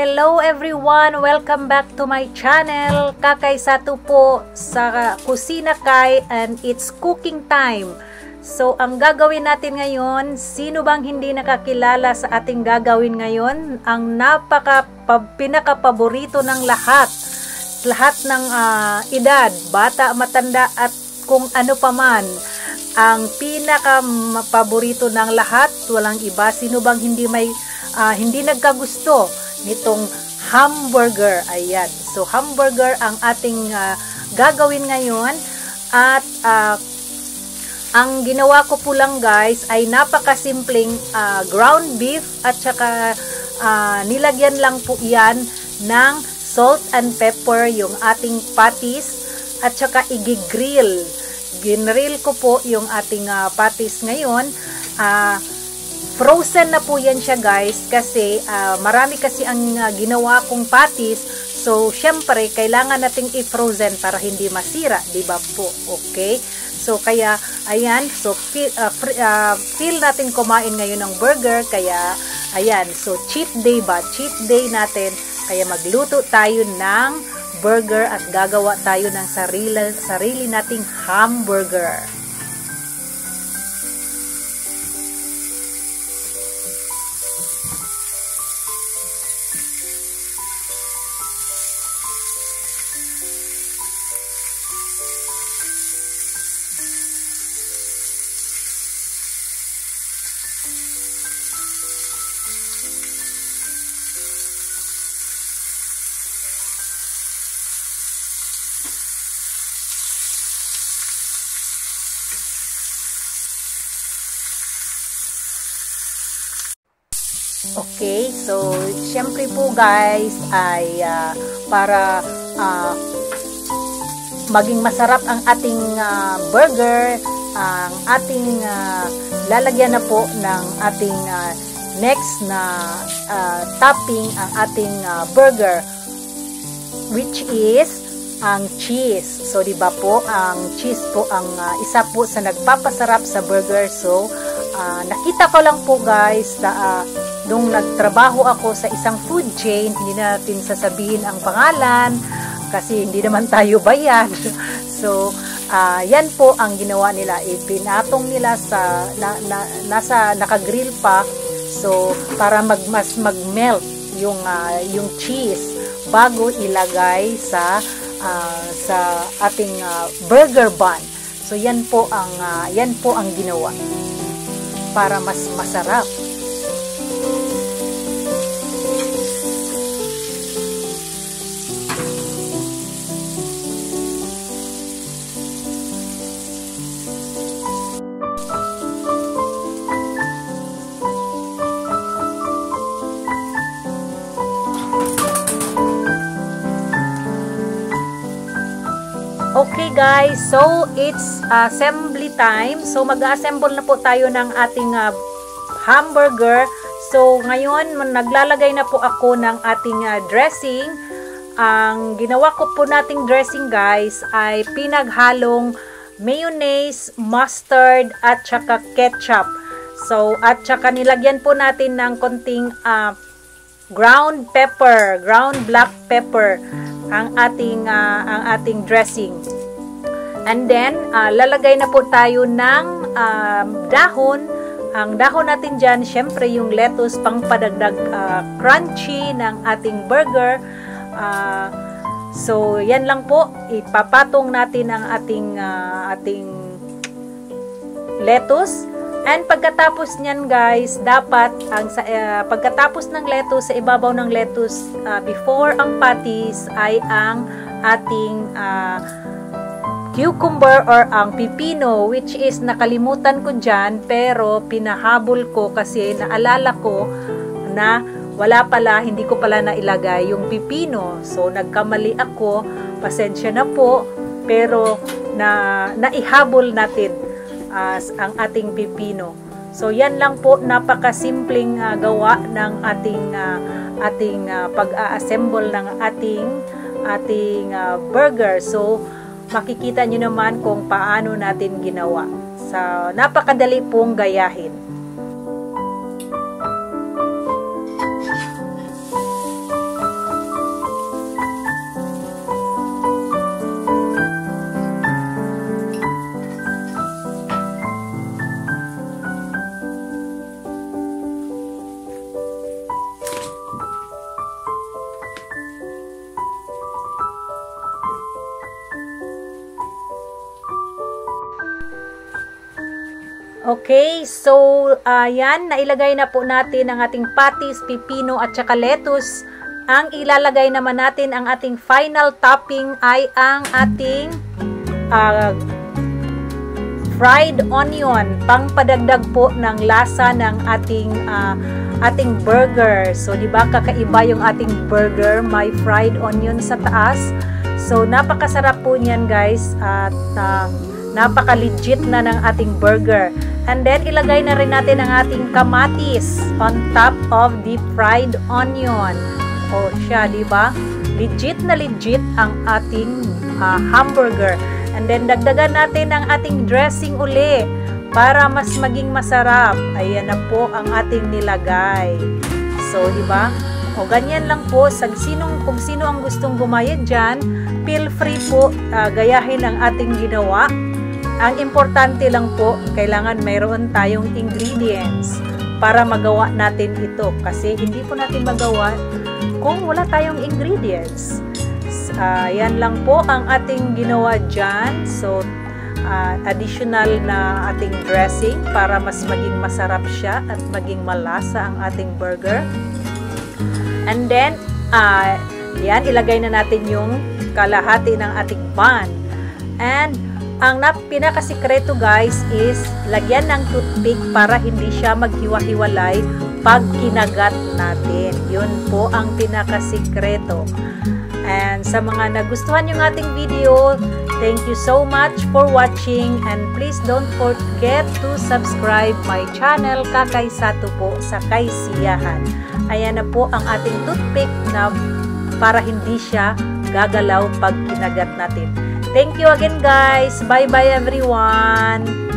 Hello everyone! Welcome back to my channel. Kakay Satu po sa Kusina Kay and it's cooking time. So, ang gagawin natin ngayon, sino bang hindi nakakilala sa ating gagawin ngayon? Ang pinaka-paborito ng lahat. Lahat ng edad, bata, matanda at kung ano paman. Ang pinaka-paborito ng lahat, walang iba. Sino bang hindi nagkagusto nitong hamburger? Ayan. So, hamburger ang ating gagawin ngayon. At ang ginawa ko po lang guys ay napakasimpleng ground beef at saka nilagyan lang po yan ng salt and pepper yung ating patties at saka igigrill. Ginrill ko po yung ating patties ngayon. Frozen na po yan siya guys kasi marami kasi ang ginawa kong patties. So, syempre, kailangan nating i-frozen para hindi masira, di ba po? Okay? So, kaya, ayan. So, feel natin kumain ngayon ng burger. Kaya, ayan. So, cheat day ba? Cheat day natin. Kaya magluto tayo ng burger at gagawa tayo ng sarili nating hamburger. Okay, so syempre po guys ay para maging masarap ang ating burger, ang ating lalagyan na po ng ating next na topping ang ating burger, which is ang cheese. So di ba po, ang cheese po ang isa po sa nagpapasarap sa burger. So nakita ko lang po guys na nung nagtrabaho ako sa isang food chain, hindi natin sasabihin ang pangalan kasi hindi naman tayo bayad. So, yan po ang ginawa nila. Ipinatong nila sa nasa nakagrill pa. So, para mas mag-melt yung cheese bago ilagay sa ating burger bun. So, yan po ang ginawa para mas masarap. Okay guys, so it's assembly time. So mag-assemble na po tayo ng ating hamburger. So ngayon naglalagay na po ako ng ating dressing. Ang ginawa ko po nating dressing guys ay pinaghalong mayonnaise, mustard at saka ketchup. So at saka nilagyan po natin ng konting ground black pepper ang ating dressing. And then lalagay na po tayo ng dahon. Ang dahon natin diyan, syempre yung lettuce pang padagdag crunchy ng ating burger. So yan lang po, ipapatong natin ang ating lettuce. And pagkatapos niyan guys, dapat pagkatapos ng lettuce, sa ibabaw ng lettuce, before ang patties ay ang ating cucumber or ang pipino, which is nakalimutan ko dyan pero pinahabol ko kasi naalala ko na wala pala, hindi ko pala nailagay yung pipino. So nagkamali ako, pasensya na po, pero naihabol natin ang ating pipino. So yan lang po, napakasimpleng gawa ng ating pag-assemble ng ating burger. So makikita nyo naman kung paano natin ginawa. So napakadali pong gayahin. Okay, so yan, nailagay na po natin ang ating patis, pipino at saka lettuce. Ang ilalagay naman natin, ang ating final topping ay ang ating fried onion, pangpadagdag po ng lasa ng ating burger. So, di ba kakaiba yung ating burger, may fried onion sa taas. So, napakasarap po niyan, guys, at napaka-legit na ng ating burger. And then, ilagay na rin natin ang ating kamatis on top of the fried onion. O siya, di ba? Legit na legit ang ating hamburger. And then, dagdagan natin ang ating dressing uli para mas maging masarap. Ayan na po ang ating nilagay. So, di ba? O, ganyan lang po. Kung sino ang gustong gumaya dyan, feel free po gayahin ang ating ginawa. Ang importante lang po, kailangan mayroon tayong ingredients para magawa natin ito. Kasi hindi po natin magawa kung wala tayong ingredients. Yan lang po ang ating ginawa dyan. So, additional na ating dressing para mas maging masarap siya at maging malasa ang ating burger. And then, yan, ilagay na natin yung kalahati ng ating bun. And, ang pinakasikreto guys is lagyan ng toothpick para hindi siya maghiwa-hiwalay pag kinagat natin. Yun po ang pinakasikreto. And sa mga nagustuhan yung ating video, thank you so much for watching, and please don't forget to subscribe my channel, Kakay Sato po sa Kaysiyahan. Ayan na po ang ating toothpick na para hindi siya gagalaw pag kinagat natin. Thank you again guys. Bye bye everyone.